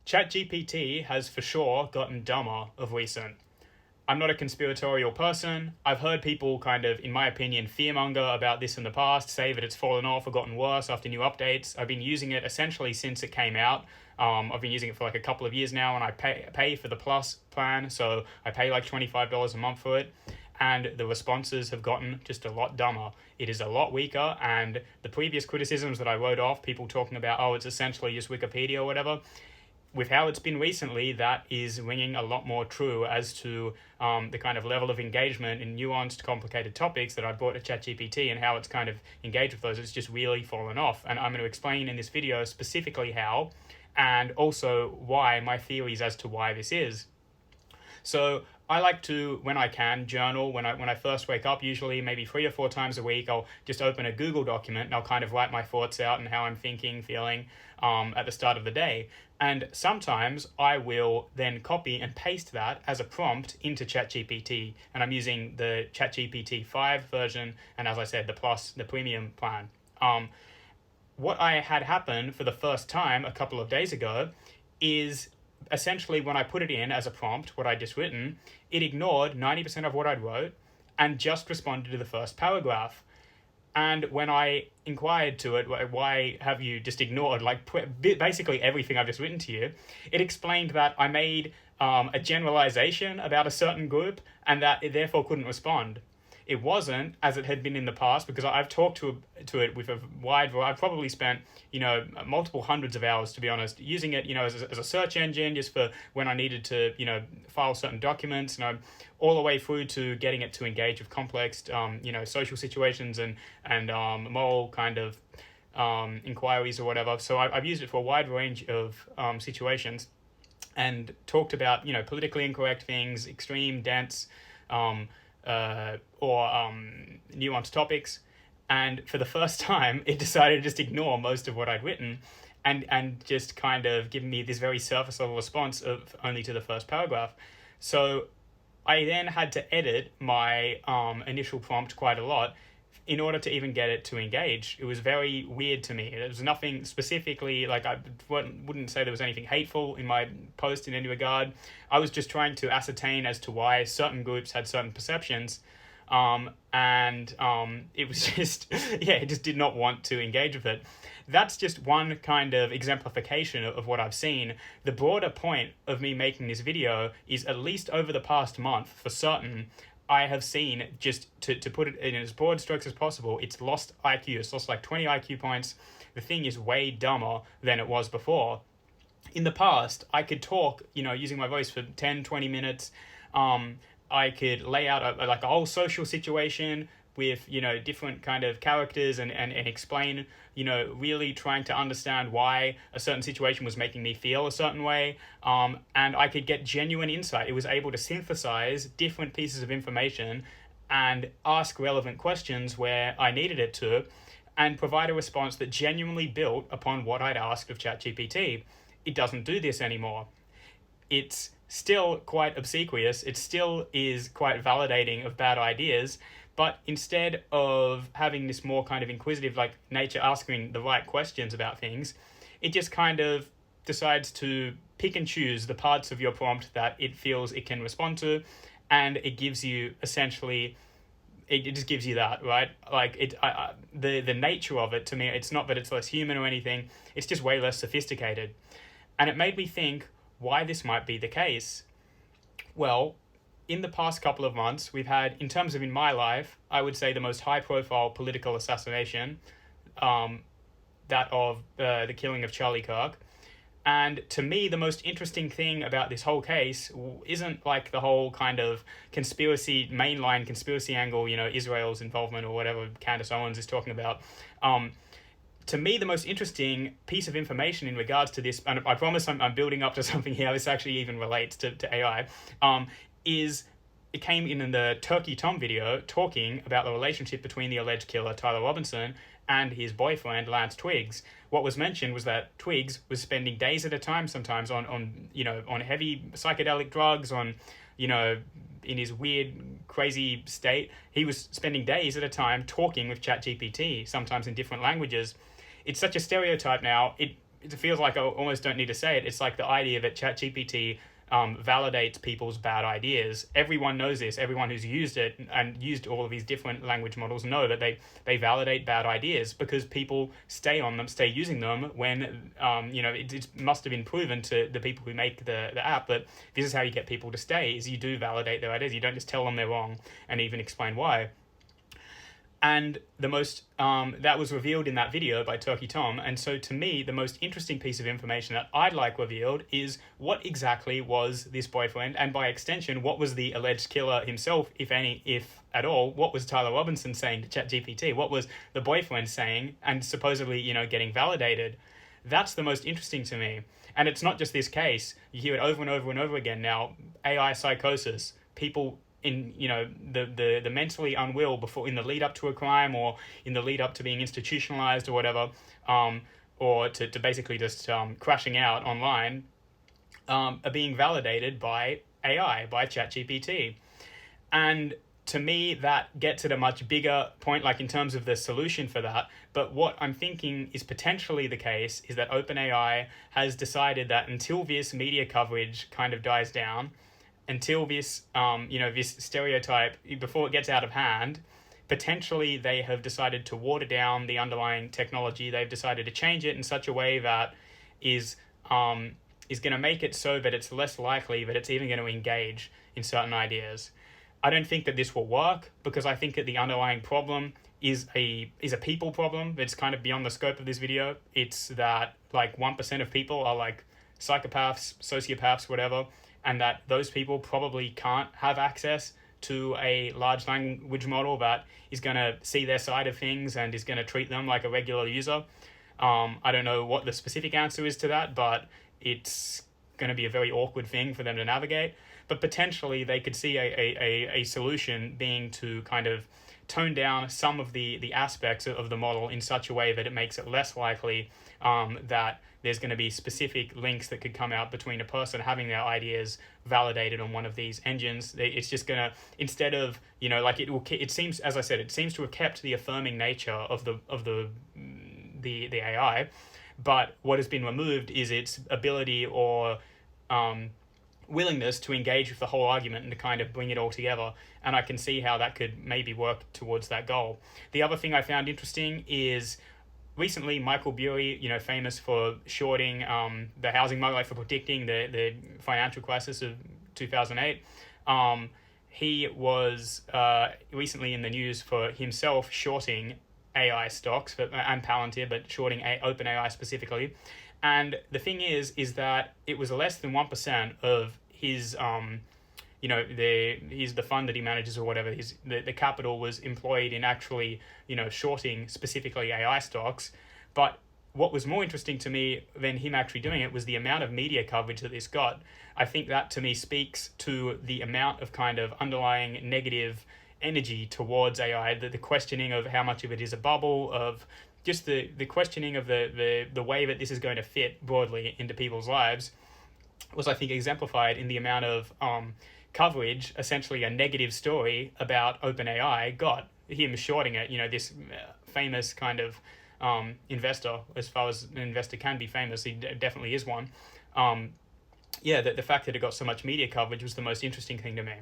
ChatGPT has for sure gotten dumber of recent. I'm not a conspiratorial person. I've heard people kind of, in my opinion, fearmonger about this in the past, say that it's fallen off or gotten worse after new updates. I've been using it essentially since it came out. I've been using it for like a couple of years now, and I pay for the Plus plan, so I pay like $25 a month for it. And the responses have gotten just a lot dumber. It is a lot weaker, and the previous criticisms that I wrote off, people talking about, oh, it's essentially just Wikipedia or whatever, with how it's been recently, that is ringing a lot more true as to the kind of level of engagement in nuanced, complicated topics that I brought to ChatGPT and how it's kind of engaged with those. It's just really fallen off. And I'm going to explain in this video specifically how, and also why, my theories as to why this is. So I like to, when I can, journal. When I first wake up, usually maybe 3 or 4 times a week, I'll just open a Google document and I'll kind of write my thoughts out and how I'm thinking, feeling at the start of the day. And sometimes I will then copy and paste that as a prompt into ChatGPT. And I'm using the ChatGPT 5 version, and as I said, the Plus, the premium plan. What I had happen for the first time a couple of days ago is essentially when I put it in as a prompt, what I just written, it ignored 90% of what I'd wrote and just responded to the first paragraph. And when I inquired to it, why have you just ignored like basically everything I've just written to you, it explained that I made a generalization about a certain group and that it therefore couldn't respond. It wasn't as it had been in the past, because I've talked to it with a wide variety. I've probably spent, multiple hundreds of hours, to be honest, using it, as a search engine just for when I needed to, file certain documents, all the way through to getting it to engage with complex, social situations and moral kind of inquiries or whatever. So I've used it for a wide range of situations and talked about, politically incorrect things, extreme, dense, or nuanced topics, and for the first time it decided to just ignore most of what I'd written and just kind of give me this very surface level response of only to the first paragraph. So I then had to edit my initial prompt quite a lot in order to even get it to engage. It was very weird to me. There was nothing specifically, like I wouldn't say there was anything hateful in my post in any regard. I was just trying to ascertain as to why certain groups had certain perceptions. It was just, it just did not want to engage with it. That's just one kind of exemplification of what I've seen. The broader point of me making this video is, at least over the past month, for certain, I have seen, just to put it in as broad strokes as possible, it's lost IQ. It's lost like 20 IQ points. The thing is way dumber than it was before. In the past, I could talk, using my voice for 10, 20 minutes. I could lay out a whole social situation with, different kind of characters and explain, really trying to understand why a certain situation was making me feel a certain way. And I could get genuine insight. It was able to synthesize different pieces of information and ask relevant questions where I needed it to, and provide a response that genuinely built upon what I'd asked of ChatGPT. It doesn't do this anymore. It's still quite obsequious. It still is quite validating of bad ideas. But instead of having this more kind of inquisitive nature, asking the right questions about things, it just kind of decides to pick and choose the parts of your prompt that it feels it can respond to, and it gives you essentially, it just gives you that, right? The nature of it, to me, it's not that it's less human or anything, it's just way less sophisticated. And it made me think why this might be the case. Well, in the past couple of months, we've had, in terms of in my life, I would say the most high-profile political assassination, that of the killing of Charlie Kirk. And to me, the most interesting thing about this whole case isn't like the whole kind of mainline conspiracy angle, Israel's involvement or whatever Candace Owens is talking about. To me, the most interesting piece of information in regards to this, and I promise I'm building up to something here, this actually even relates to AI, is it came in the Turkey Tom video talking about the relationship between the alleged killer Tyler Robinson and his boyfriend Lance Twiggs. What was mentioned was that Twiggs was spending days at a time sometimes on heavy psychedelic drugs, in his weird, crazy state. He was spending days at a time talking with ChatGPT, sometimes in different languages. It's such a stereotype now. it feels like I almost don't need to say it. It's like the idea that ChatGPT validates people's bad ideas. Everyone knows this. Everyone who's used it and used all of these different language models know that they validate bad ideas because people stay on them, stay using them when, it must have been proven to the people who make the app that this is how you get people to stay, is you do validate their ideas. You don't just tell them they're wrong and even explain why. And the most that was revealed in that video by Turkey Tom. And so to me, the most interesting piece of information that I'd like revealed is what exactly was this boyfriend, and by extension, what was the alleged killer himself, if at all. What was Tyler Robinson saying to ChatGPT? What was the boyfriend saying and supposedly, getting validated? That's the most interesting to me. And it's not just this case. You hear it over and over and over again now. AI psychosis, people in the mentally unwell before, in the lead up to a crime or in the lead up to being institutionalized or whatever, or to basically just crashing out online, are being validated by AI, by ChatGPT. And to me, that gets at a much bigger point, like in terms of the solution for that. But what I'm thinking is potentially the case is that OpenAI has decided that until this media coverage kind of dies down, until this, this stereotype, before it gets out of hand, potentially they have decided to water down the underlying technology. They've decided to change it in such a way that is going to make it so that it's less likely that it's even going to engage in certain ideas. I don't think that this will work because I think that the underlying problem is a people problem. It's kind of beyond the scope of this video. It's that like 1% of people are like psychopaths, sociopaths, whatever, and that those people probably can't have access to a large language model that is going to see their side of things and is going to treat them like a regular user. I don't know what the specific answer is to that, but it's going to be a very awkward thing for them to navigate. But potentially they could see a solution being to kind of tone down some of the aspects of the model in such a way that it makes it less likely that there's going to be specific links that could come out between a person having their ideas validated on one of these engines. It's just going to, instead of, it seems, as I said, it seems to have kept the affirming nature of the AI, but what has been removed is its ability or willingness to engage with the whole argument and to kind of bring it all together. And I can see how that could maybe work towards that goal. The other thing I found interesting is recently Michael Burry, famous for shorting the housing market, like for predicting the financial crisis of 2008. He was recently in the news for himself shorting AI stocks and Palantir, but shorting OpenAI specifically. And the thing is that it was less than 1% of his, the fund that he manages or whatever. The capital was employed in actually, shorting specifically AI stocks. But what was more interesting to me than him actually doing it was the amount of media coverage that this got. I think that to me speaks to the amount of kind of underlying negative energy towards AI, the questioning of how much of it is a bubble, of just the questioning of the way that this is going to fit broadly into people's lives was, I think, exemplified in the amount of coverage, essentially a negative story about OpenAI got. Him shorting it, this famous kind of investor, as far as an investor can be famous, he definitely is one. The fact that it got so much media coverage was the most interesting thing to me.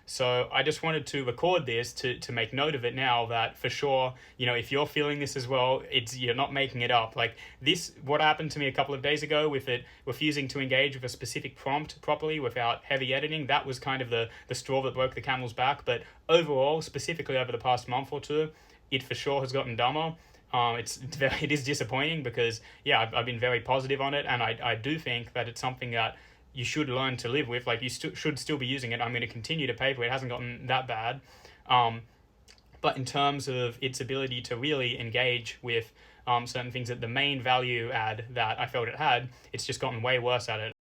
So I just wanted to record this to make note of it now, that for sure, if you're feeling this as well, you're not making it up. Like this, what happened to me a couple of days ago with it refusing to engage with a specific prompt properly without heavy editing, that was kind of the straw that broke the camel's back. But overall, specifically over the past month or two, it for sure has gotten dumber. It is disappointing because, I've been very positive on it, and I do think that it's something that you should learn to live with. Like you should still be using it. I'm going to continue to pay for it. It hasn't gotten that bad. But in terms of its ability to really engage with certain things, that the main value add that I felt it had, it's just gotten way worse at it.